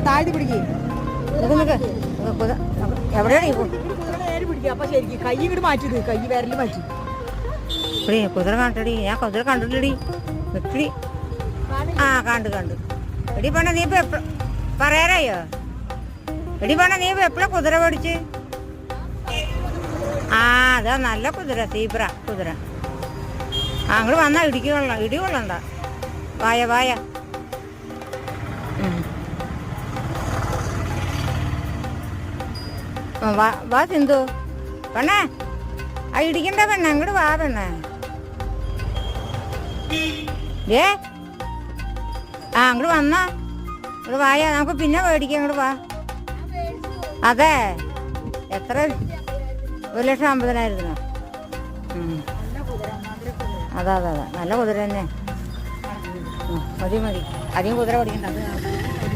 താഴ്ത്തി പിടിക്കും. എവിടെയാണ് പിടിക്കുക. അപ്പൊ ശരിക്കും കൈ ഇങ്ങോട്ട് മാറ്റിയത്, കൈ വിരല് മാറ്റി. കുതിര കണ്ടടി, ഞാൻ കുതിര കണ്ടില്ലടി. വെട്ടി ആ കണ്ട് എടി പണ നീ ഇപ്പൊ പറയാറായോ? എടി പണ നീ ഇപ്പൊ എപ്പോഴാ കുതിര പഠിച്ച്? ആ അതാ നല്ല കുതിര, സീബ്ര കുതിര. അങ്ങോട്ട് വന്നാ ഇടി കൊള്ളണ്ട. വായ വാ സിന്ധു. പെണ്ണേ ആ ഇടിക്കണ്ട പെണ്ണേ, അങ്ങോട്ട് വാ പെണ്ണേ. ഏ ആ അങ്ങോട്ട് വന്നാ ഇങ്ങോട്ട് വായ, നമുക്ക് പിന്നെ മേടിക്കാം. അങ്ങോട്ട് വാ. അതെ എത്ര? 1,50,000. അതെ നല്ല കുതിര തന്നെ. മതി അധികം കുതിര പഠിക്കണ്ട.